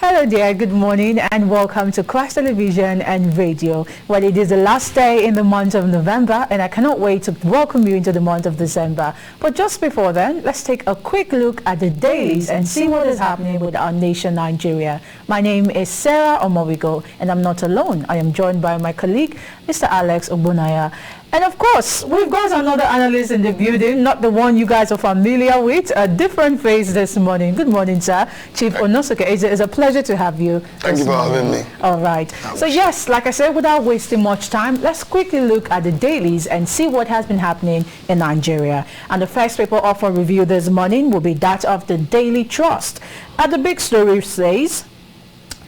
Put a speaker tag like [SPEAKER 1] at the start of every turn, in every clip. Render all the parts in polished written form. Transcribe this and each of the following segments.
[SPEAKER 1] Hello there, good morning and welcome to Christ Television and Radio. Well, it is the last day in the month of November and I cannot wait to welcome you into the month of December. But just before then, let's take a quick look at the dailies and see what is happening with our nation, Nigeria. My name is Sarah Omowigo and I'm not alone. I am joined by my colleague, Mr. Alex Obunaya. And of course, we've got another analyst in the building, not the one you guys are familiar with, a different face this morning. Good morning, sir. Chief Onosuke, it's a pleasure to have you.
[SPEAKER 2] Thank you for having me.
[SPEAKER 1] All right. So yes, like I said, without wasting much time, let's quickly look at the dailies and see what has been happening in Nigeria. And the first paper up for review this morning will be that of the Daily Trust. And the big story says,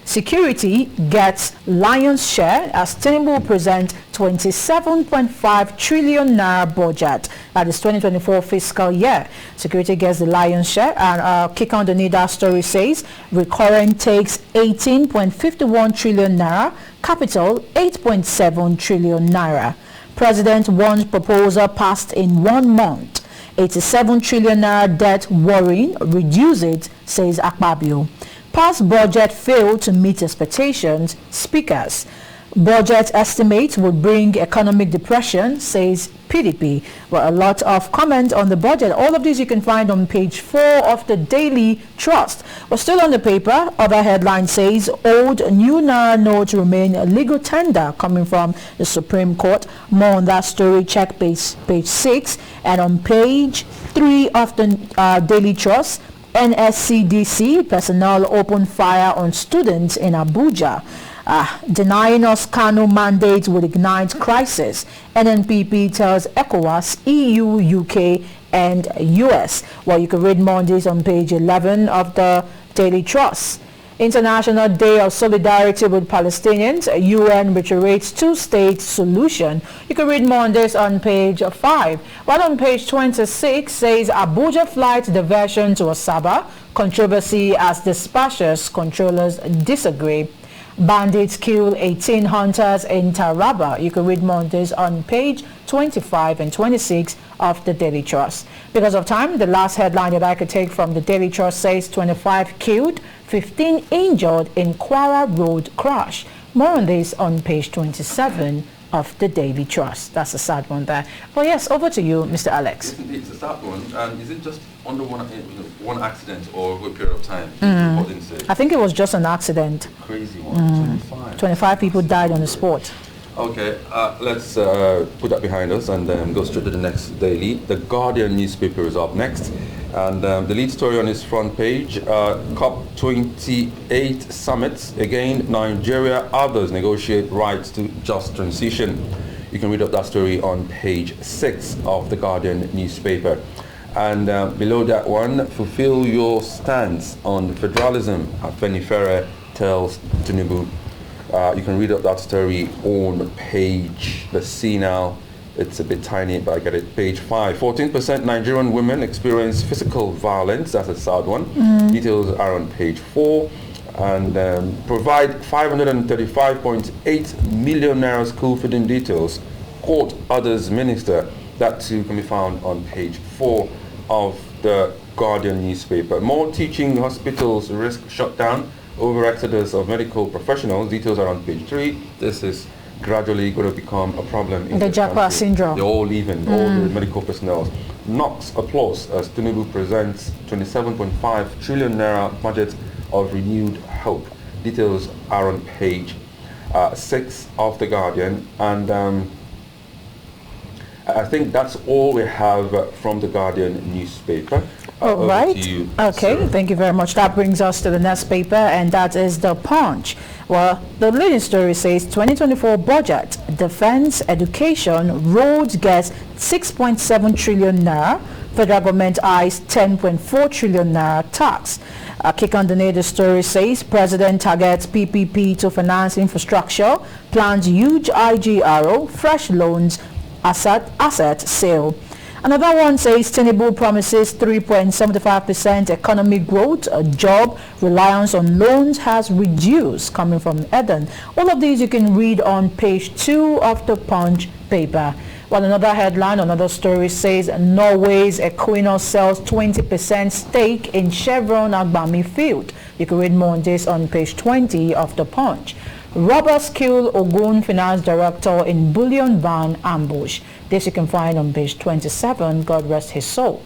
[SPEAKER 1] security gets lion's share as Tinubu presents 27.5 trillion naira budget. That is 2024 fiscal year. Security gets the lion's share, and kick underneath that story says recurrent takes 18.51 trillion naira, capital 8.7 trillion naira. President wants proposal passed in 1 month. 87 trillion naira debt worrying, reduce it, says Akpabio. Past budget failed to meet expectations, speakers. Budget estimates would bring economic depression, says PDP. Well, a lot of comment on the budget. All of these you can find on page 4 of the Daily Trust. We're still on the paper. Other headline says, old new naira notes remain a legal tender, coming from the Supreme Court. More on that story, check page 6. And on page 3 of the Daily Trust, NSCDC personnel open fire on students in Abuja. Denying us Kano mandate would ignite crisis. NNPP tells ECOWAS, EU, UK and US. Well, you can read more on this on page 11 of the Daily Trust. International Day of Solidarity with Palestinians. UN reiterates two-state solution. You can read more on this on page 5. While on page 26 says Abuja flight diversion to Asaba. Controversy as dispatchers controllers disagree. Bandits kill 18 hunters in Taraba. You can read more on this on page 25 and 26 of the Daily Trust. Because of time, the last headline that I could take from the Daily Trust says 25 killed, 15 injured in Kwara Road crash. More on this on page 27 of the Daily Trust. That's a sad one there. Well, yes, over to you, Mr. Alex.
[SPEAKER 3] Yes, indeed, it's a sad one. And is it just under one accident or over a period of time?
[SPEAKER 1] I think it was just an accident.
[SPEAKER 3] Crazy one.
[SPEAKER 1] 25 people died on the spot.
[SPEAKER 3] Okay, let's put that behind us and go straight to the next daily. The Guardian newspaper is up next. And the lead story on its front page, COP28 summits. Again, Nigeria, others negotiate rights to just transition. You can read up that story on page 6 of the Guardian newspaper. And below that one, fulfill your stance on federalism. Afenifere tells Tinubu. You can read up that story on page, let's see now, it's a bit tiny, but I get it, page 5. 14% Nigerian women experience physical violence. That's a sad one. Details are on page 4. And provide 535.8 million naira school feeding details. Court orders minister. That too can be found on page 4 of the Guardian newspaper. More teaching hospitals risk shutdown over exodus of medical professionals. Details are on page 3. This is gradually going to become a problem in
[SPEAKER 1] the Japa syndrome.
[SPEAKER 3] They're all leaving, all the medical personnel. Knocks applause as Tinubu presents 27.5 trillion naira budget of renewed hope. Details are on page 6 of the Guardian, and I think that's all we have from the Guardian newspaper.
[SPEAKER 1] All right. Okay, Sarah. Thank you very much. That brings us to the next paper, and that is the Punch. Well, the leading story says 2024 budget, defense, education, roads gets 6.7 trillion naira. Federal government eyes 10.4 trillion naira tax. A kick underneath the story says President targets PPP to finance infrastructure, plans huge IGRO, fresh loans, asset sale. Another one says Tinubu promises 3.75% economic growth, a job reliance on loans has reduced, coming from Eden. All of these you can read on page 2 of the Punch paper. While another headline, another story says Norway's Equinor sells 20% stake in Chevron Agbami field. You can read more on this on page 20 of The Punch. Robbers kill Ogun Finance Director in bullion van ambush. This you can find on page 27. God rest his soul.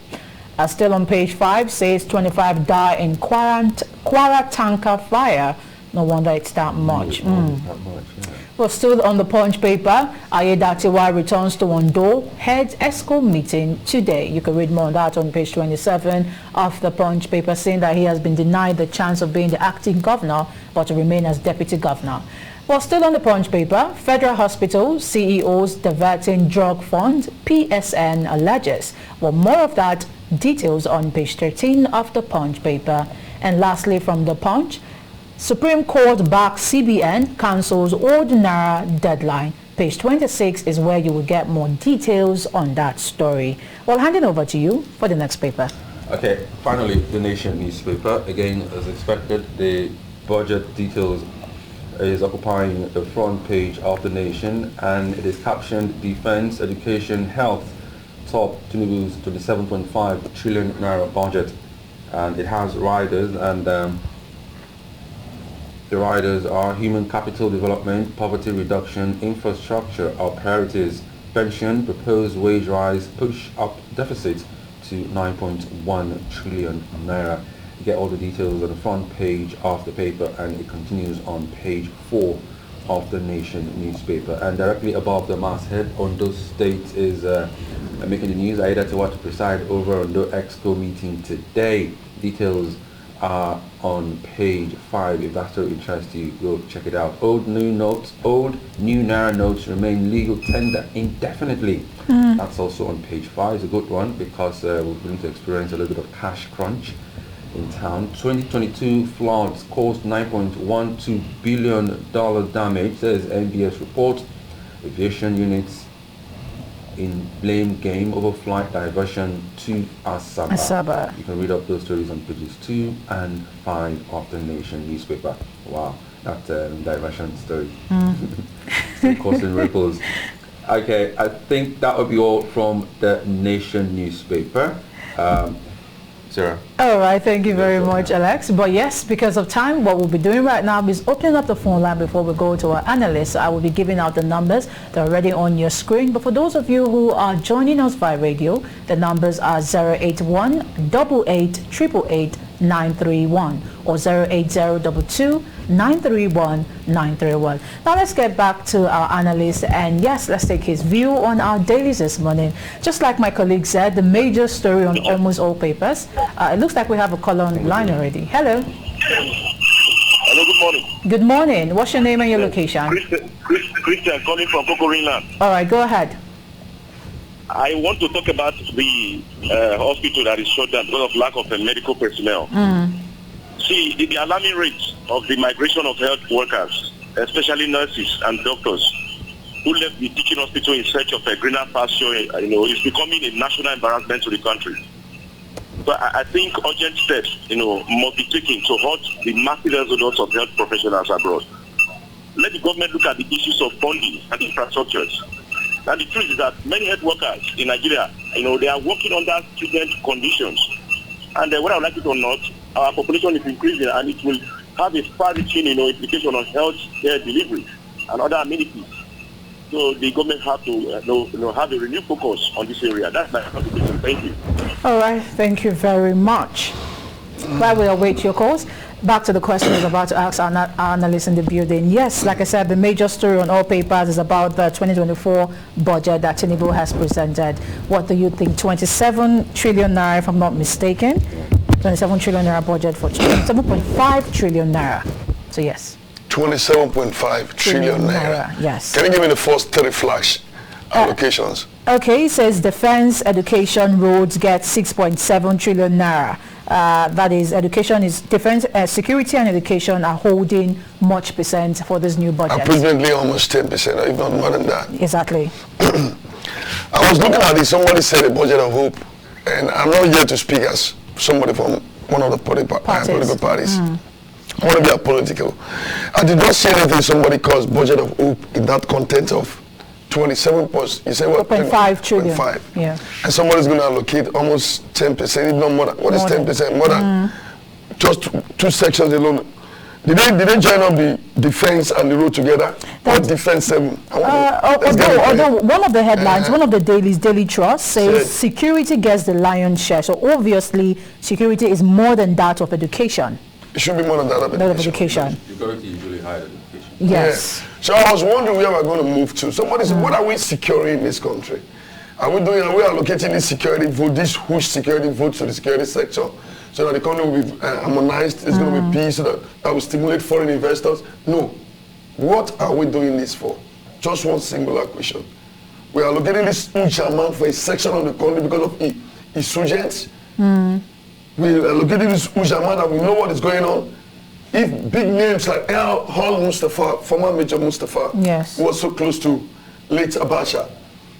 [SPEAKER 1] Still on page 5 says 25 die in Kwara tanker fire. No wonder it's that much. Well, still on the Punch paper, Ayedatiwa returns to Ondo, heads ESCO meeting today. You can read more on that on page 27 of the Punch paper, saying that he has been denied the chance of being the acting governor, but to remain as deputy governor. Well, still on the Punch paper, Federal Hospital CEOs diverting drug fund, PSN alleges. Well, more of that details on page 13 of the Punch paper. And lastly, from the Punch, Supreme Court backs CBN, cancels old Naira deadline. Page 26 is where you will get more details on that story. Well, handing over to you for the next paper.
[SPEAKER 3] Okay, finally, the Nation newspaper. Again, as expected, the budget details is occupying the front page of the Nation, and it is captioned Defense, Education, Health top Tinubu's 27.5 trillion naira budget. And it has riders, and the riders are human capital development, poverty reduction, infrastructure are priorities, pension, proposed wage rise, push up deficit to 9.1 trillion naira. You get all the details on the front page of the paper, and it continues on page 4 of the Nation newspaper. And directly above the masthead, Ondo State is making the news. Ayedatiwa to preside over Ondo Exco meeting today. Details are on page 5. If that still interests you, go check it out. Old new Naira notes remain legal tender indefinitely. That's also on page 5. It's a good one because we're going to experience a little bit of cash crunch in town. 2022 floods caused $9.12 billion damage, says NBS report. Aviation units in blame game over flight diversion to Asaba. You can read up those stories on pages 2 and 5 of the Nation newspaper. Wow, that diversion story. Still causing ripples. Okay, I think that would be all from the Nation newspaper. Sarah.
[SPEAKER 1] All right, thank you very much, Alex. But yes, because of time, what we'll be doing right now is opening up the phone line before we go to our analysts. I will be giving out the numbers. They're already on your screen. But for those of you who are joining us via radio, the numbers are 081 88 888 931 or 08022 931 931. Now let's get back to our analyst, and yes, let's take his view on our dailies this morning. Just like my colleague said, the major story on almost all papers. It looks like we have a caller on the line already. Hello.
[SPEAKER 2] Hello, good morning.
[SPEAKER 1] Good morning. What's your name and your location?
[SPEAKER 2] Christian calling from Kokorinland.
[SPEAKER 1] All right, go ahead.
[SPEAKER 2] I want to talk about the hospital that is shut down because of lack of medical personnel. See, the alarming rate of the migration of health workers, especially nurses and doctors, who left the teaching hospital in search of a greener pasture, is becoming a national embarrassment to the country. So I think urgent steps, must be taken to halt the massive exodus of health professionals abroad. Let the government look at the issues of funding and infrastructures. And the truth is that many health workers in Nigeria, they are working under stringent conditions. And whether I like it or not, our population is increasing, and it will have a far-reaching, implication on health care delivery and other amenities. So the government have to, have a renewed focus on this area. That's my contribution. Thank you.
[SPEAKER 1] All right, thank you very much. While we await your calls, back to the question I was about to ask our analysts in the building. Yes, like I said, the major story on all papers is about the 2024 budget that Tinubu has presented. What do you think? 27 trillion naira, if I'm not mistaken. 27 trillion naira budget for 27.5 trillion naira. So yes.
[SPEAKER 4] 27.5 trillion naira.
[SPEAKER 1] Yes.
[SPEAKER 4] Can you give me the first 30 flash allocations?
[SPEAKER 1] Okay, it says defense, education, roads get 6.7 trillion naira. That is, education is defense, security and education are holding much percent for this new budget.
[SPEAKER 4] Approximately almost 10%, or if not more than that.
[SPEAKER 1] Exactly.
[SPEAKER 4] I was looking at it, somebody said a budget of hope, and I'm not here to speak as somebody from one of the political parties. I want to be apolitical. I did not see anything somebody calls budget of hope in that content of 27 plus, you say what?
[SPEAKER 1] 4.5 trillion.
[SPEAKER 4] 5.
[SPEAKER 1] Yeah.
[SPEAKER 4] And somebody's going to allocate almost 10%, if not more than, what is 10%? More than just two sections alone. Did they join up the defense and the road together? Or defense 7?
[SPEAKER 1] Although one of the headlines, one of the daily trust says security gets the lion's share. So obviously, security is more than that of education.
[SPEAKER 4] It should be more than that of education.
[SPEAKER 3] Security is usually higher than education.
[SPEAKER 1] Yes.
[SPEAKER 4] Yeah. So I was wondering where we're going to move to. Somebody said, what are we securing in this country? Are we allocating this security vote, this huge security vote to the security sector? So that the economy will be harmonized, there's going to be peace, so that will stimulate foreign investors. No. What are we doing this for? Just one singular question. We are allocating this huge amount for a section of the country because of insurgents. We are allocating this huge amount and we know what is going on. If big names like Hall Mustafa, former Major Mustafa, who was so close to late Abacha,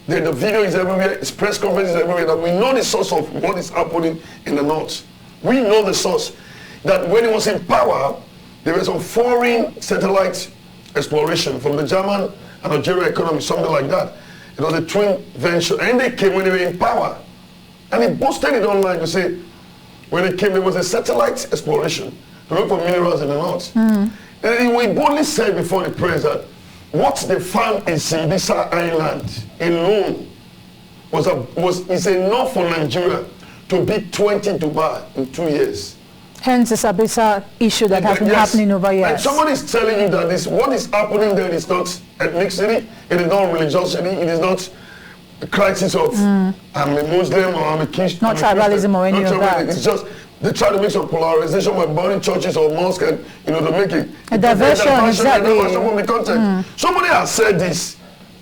[SPEAKER 4] then the video is everywhere, his press conference is everywhere, that we know the source of what is happening in the north. We know the source, that when he was in power, there was some foreign satellite exploration from the German and Algeria economy, something like that. It was a twin venture, and they came when they were in power. And he posted it online to say, when they came, there was a satellite exploration to look for minerals in the north. And he boldly said before the press that what they found in Sibisa Island alone is enough for Nigeria to beat 20 Dubai in 2 years.
[SPEAKER 1] Hence the Sabisa issue that has been happening over years.
[SPEAKER 4] And somebody is telling you that what is happening there is not ethnicity, it is not religiosity, it is not a crisis of I'm a Muslim or I'm a Christian.
[SPEAKER 1] Not tribalism or any of that.
[SPEAKER 4] It's just they try to make some polarization by burning churches or mosques and to make it
[SPEAKER 1] a diversion, exactly.
[SPEAKER 4] From the content. Somebody has said this.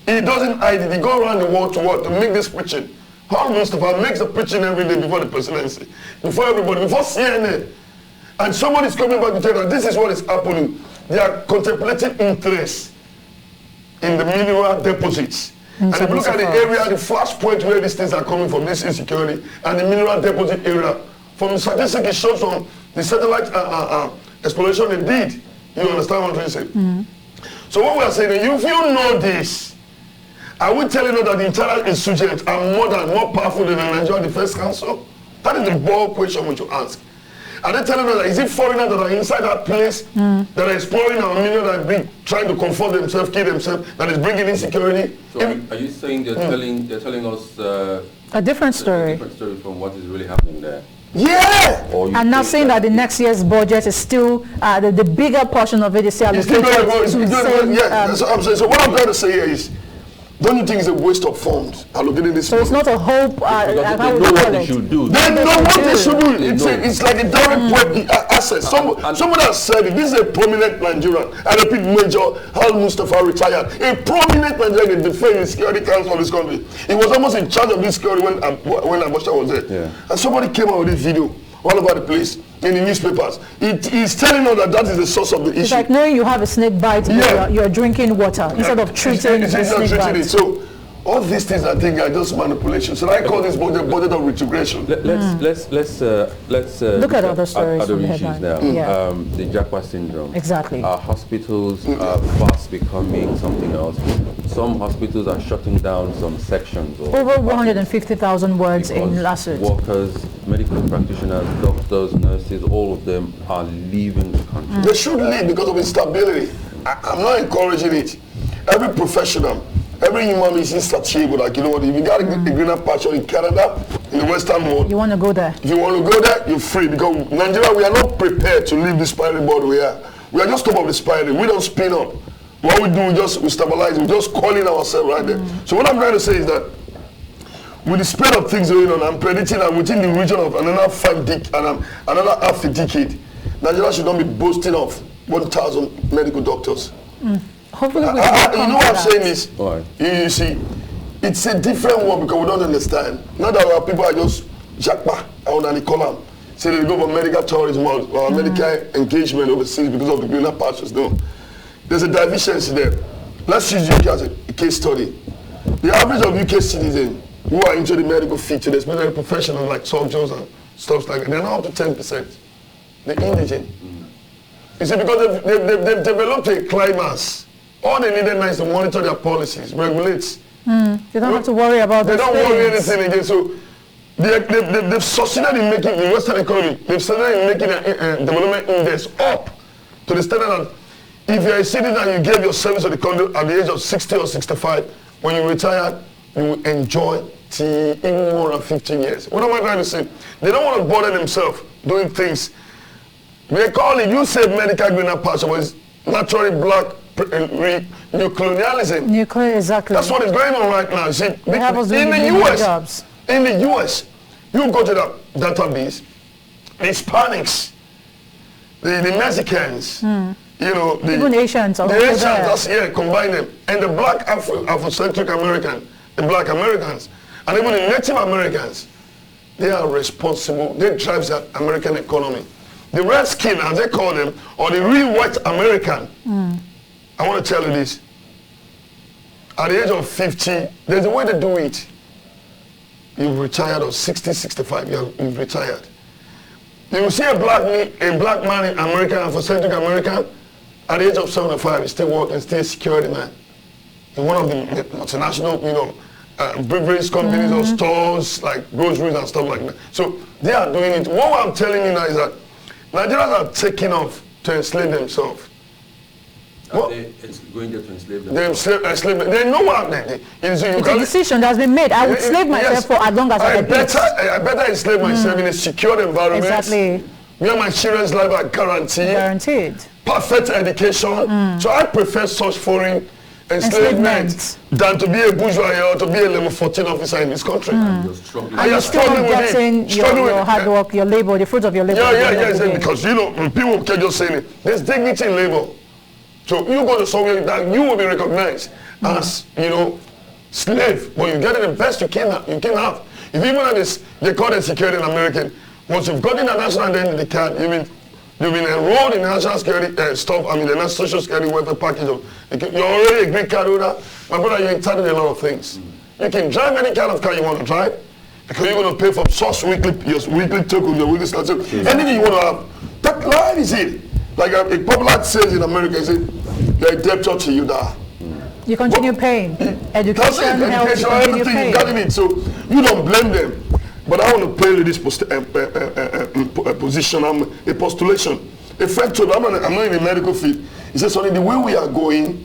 [SPEAKER 4] He doesn't hide it. He goes around the world to make this preaching. Hall Mustafa makes the preaching every day before the presidency, before everybody, before CNN. And somebody's coming back to tell that this is what is happening. They are contemplating interest in the mineral deposits. And if you look at the area, the flashpoint where these things are coming from, this insecurity, and the mineral deposit area, from the statistics it shows from the satellite exploration they did. You understand what I'm saying? So what we are saying, if you know this, are we telling you that the internal insurgents are more powerful than the Nigerian Defense Council? That is the bold question which you ask. Are they telling us that is it foreigners that are inside that place that are exploring our mineral, that are trying to comfort themselves, kill themselves, that is bringing insecurity?
[SPEAKER 3] So are you saying they're telling us
[SPEAKER 1] a different story?
[SPEAKER 3] A different story from what is really happening there?
[SPEAKER 4] Yeah!
[SPEAKER 1] And now saying that the next year's budget is still, the bigger portion of it is still allocated
[SPEAKER 4] that's what I'm saying. So what I'm trying to say here is, don't you think it's a waste of funds allocating this?
[SPEAKER 1] So it's not a hope.
[SPEAKER 3] They know what they should do.
[SPEAKER 4] They know what they should do. It's like a direct access. Somebody has said it. This is a prominent Nigerian. I repeat, Major Hall Mustafa retired. A prominent Nigerian in the Defense and Security Council of this country. He was almost in charge of this security when Abacha was there. Yeah. And somebody came out with this video all over the place in the newspapers. He's telling us that is the source of the issue.
[SPEAKER 1] It's like knowing you have a snake bite, you're drinking water instead of treating the snake bite.
[SPEAKER 4] So all these things I think are just manipulation. So I call this budget of retrogression.
[SPEAKER 3] Let's
[SPEAKER 1] look at other stories
[SPEAKER 3] other
[SPEAKER 1] from the
[SPEAKER 3] issues
[SPEAKER 1] headline.
[SPEAKER 3] now. The Japa syndrome.
[SPEAKER 1] Exactly.
[SPEAKER 3] Our hospitals are fast becoming something else. Some hospitals are shutting down some sections.
[SPEAKER 1] Over 150,000 words in lawsuits.
[SPEAKER 3] Workers, medical practitioners, doctors, nurses, all of them are leaving the country.
[SPEAKER 4] They should leave because of instability. I'm not encouraging it. Every professional, every human being is insatiable. Like, you know what, if you got a greener pasture in Canada, in the Western world,
[SPEAKER 1] you want to go there.
[SPEAKER 4] If you want to go there, you're free. Because Nigeria, we are not prepared to leave the spiral board we are. We are just top of the spiral. We don't spin up. What we do, we stabilize. We're just calling ourselves right there. So what I'm trying to say is that with the spread of things going on, I'm predicting that within the region of another another half a decade, Nigeria should not be boasting of 1,000 medical doctors.
[SPEAKER 1] Hopefully,
[SPEAKER 4] you know what I'm saying is, you see, it's a different world because we don't understand. Not that our people are just jackpot on any column. Say they go for medical tourism or medical engagement overseas because of the greener pastures. No, there's a deficiency there. Let's use UK as a case study. The average of UK citizens who are into the medical field today, especially professionals like surgeons and stuff like that, they're now up to 10%. They're indigent. You see, because they've developed a climax. All they needed now is to monitor their policies, regulate.
[SPEAKER 1] They don't have to worry about
[SPEAKER 4] They don't worry anything again. So They've succeeded in making the Western economy, they've succeeded in making a development index up to the standard that if you're a citizen and you gave your service to the country at the age of 60 or 65, when you retire, you will enjoy even more than 15 years. What am I trying to say? They don't want to bother themselves doing things. They call it, you say medical greener pasture, but it's naturally black neocolonialism.
[SPEAKER 1] Exactly.
[SPEAKER 4] That's what is going on right now. See, in the US, you go to the database, the Hispanics, the Mexicans, you know,
[SPEAKER 1] even Asians,
[SPEAKER 4] combine them, and the black Afrocentric American, the black Americans, and even the Native Americans, they are responsible. They drive the American economy. The red skin, as they call them, or the real white American. I want to tell you this. At the age of 50, there's a way to do it. You've retired, or 60, 65, you've retired. You will see a black man in America, Afrocentric American, at the age of 75, he's still working, still a security man. In one of the multinational, you know, beverage companies or stores, like groceries and stuff like that. So they are doing it. What I'm telling you now is that Nigerians are taking off to enslave themselves.
[SPEAKER 3] It's going to enslave themselves.
[SPEAKER 4] They know what it's a
[SPEAKER 1] decision that has been made. I would slave myself for as long as I
[SPEAKER 4] better enslave myself in a secure environment.
[SPEAKER 1] Exactly.
[SPEAKER 4] Where my children's life are guaranteed. Perfect education. So I prefer such foreign enslavement than to be a bourgeois or to be a level 14 officer in this country.
[SPEAKER 1] And you're struggling with your hard work, your labor, the fruit of your labor.
[SPEAKER 4] Because, you know, people can just say it. There's dignity in labor. So you go to somewhere that you will be recognized as, you know, slave, but you get the best you can have. If even at this, they call it security in American. Once you've gotten a national identity card, you've been enrolled in the national security the national social security welfare package. You're already a green card holder. My brother, you're entitled to a lot of things. You can drive any kind of car you want to drive because you're going to pay for your weekly token, your weekly status. Anything you want to have. That life is it. Like a popular says in America, is it? You're a debtor till you die.
[SPEAKER 1] You continue paying. Education, health, you
[SPEAKER 4] everything you got in it. So you don't blame them. But I want to play with this position, a postulation. A friend told me, I'm not in the medical field. He says, Sonny, the way we are going,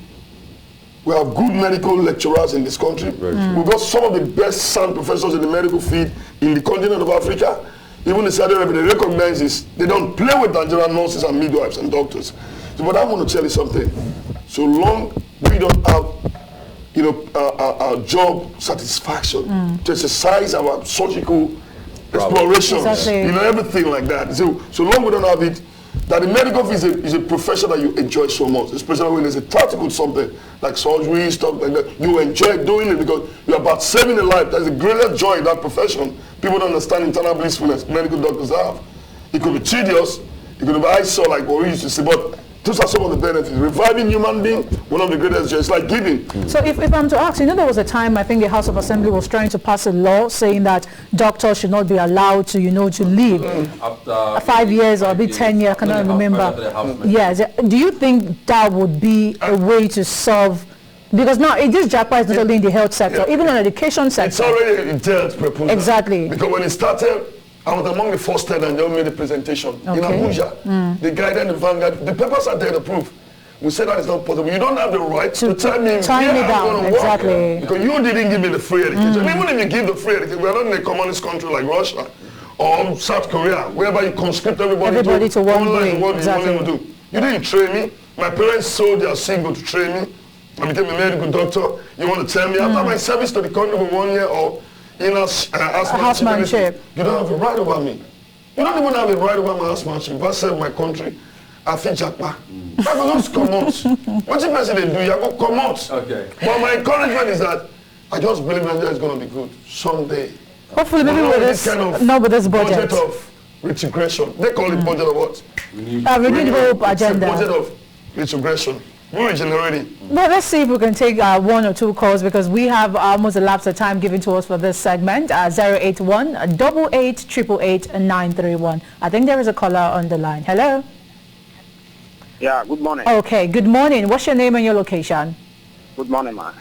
[SPEAKER 4] we have good medical lecturers in this country. We've got some of the best sound professors in the medical field in the continent of Africa. Even the Saudi Arabia, they recognize this. They don't play with Nigerian nurses and midwives and doctors. So, but I want to tell you something. So long we don't have, you know, our job satisfaction to exercise our surgical explorations, you know, everything like that. So long we don't have it, that the medical field is a profession that you enjoy so much, especially when there's a practical something like surgery, stuff like that. You enjoy doing it because you're about saving a life. There's a greater joy in that profession. People don't understand internal blissfulness medical doctors have. It could be tedious, it could be eyesore like what we used to say, but those are some of the benefits. Reviving human being, one of the greatest joys, it's like giving.
[SPEAKER 1] So if I'm to ask, you know, there was a time I think the House of Assembly was trying to pass a law saying that doctors should not be allowed to, you know, to leave after 5 years or 10 years, I cannot remember. Yes. Do you think that would be a way to solve? Because now this JAPA is not only in the health sector, even in the education sector.
[SPEAKER 4] It's already a detailed proposal.
[SPEAKER 1] Exactly.
[SPEAKER 4] Because when it started, I was among the first 10 and they all made a presentation in Abuja. They guided the vanguard. The papers are there to prove. We said that is not possible. You don't have the right to tell me where I'm going to work. Because you didn't give me the free education. Even if you give the free education, we're not in a communist country like Russia or South Korea, whereby you conscript everybody to one way. You didn't train me. My parents sold their single to train me. I became a medical doctor. You want to tell me after my service to the country for 1 year or housemanship, you don't have a right over me. You don't even have a right over my housemanship. If I serve my country, I feel jackpot. I go just come out. What you person they do, you go come out.
[SPEAKER 3] Okay.
[SPEAKER 4] But my encouragement is that I just believe Nigeria is going to be good someday.
[SPEAKER 1] Hopefully, maybe with this kind of budget
[SPEAKER 4] of retrogression. They call it budget of what?
[SPEAKER 1] Renewed hope agenda.
[SPEAKER 4] Budget of retrogression. We're regenerating.
[SPEAKER 1] Well, let's see if we can take 1 or 2 calls because we have almost elapsed the time given to us for this segment. 081 88 888 931. I think there is a caller on the line. Hello.
[SPEAKER 5] Yeah, good morning.
[SPEAKER 1] Okay, good morning. What's your name and your location?
[SPEAKER 5] Good morning, man.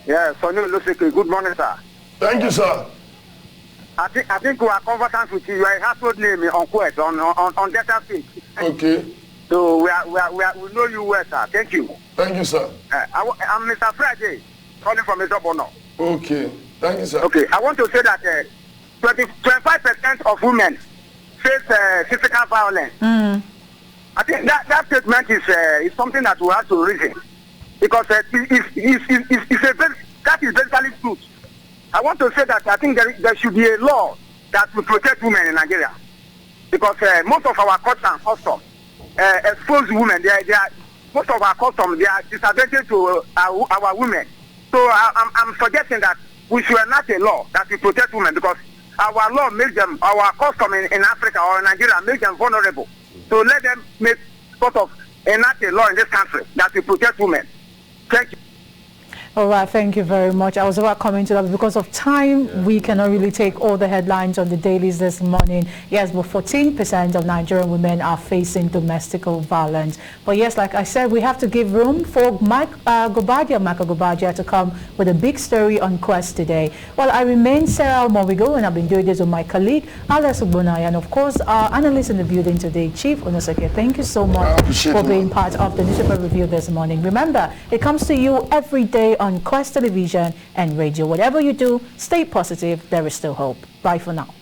[SPEAKER 5] Yeah, Sonny Lusiki, good morning, sir.
[SPEAKER 4] Thank you, sir.
[SPEAKER 5] I think we are conversant with you. You are a household name on Quest, on Delta State.
[SPEAKER 4] Okay.
[SPEAKER 5] So we know you well, sir. Thank you.
[SPEAKER 4] Thank you, sir.
[SPEAKER 5] I'm Mr. Friday, calling from Mr. Bono.
[SPEAKER 4] Okay. Thank you, sir.
[SPEAKER 5] Okay. I want to say that 25% of women face physical violence. I think that statement is something that we have to reason, because that is basically truth. I want to say that I think there should be a law that will protect women in Nigeria, because most of our customs expose women. Most of our customs, they are disadvantage to our women. So I'm suggesting that we should enact a law that will protect women, because our law makes them, our custom in Africa or in Nigeria makes them vulnerable. So let them make sort of enact a law in this country that will protect women. Thank you.
[SPEAKER 1] All right, thank you very much. I was about coming to that because of time. We cannot really take all the headlines on the dailies this morning. Yes, but 14% of Nigerian women are facing domestic violence. But yes, like I said, we have to give room for Michael Gobadia to come with a big story on Quest today. Well, I remain Sarah Mowigo, and I've been doing this with my colleague, Alex Ubunai, and of course, our analyst in the building today, Chief Onoseke. Thank you so much for being part of the newspaper review this morning. Remember, it comes to you every day on Quest Television and Radio. Whatever you do, stay positive. There is still hope. Bye for now.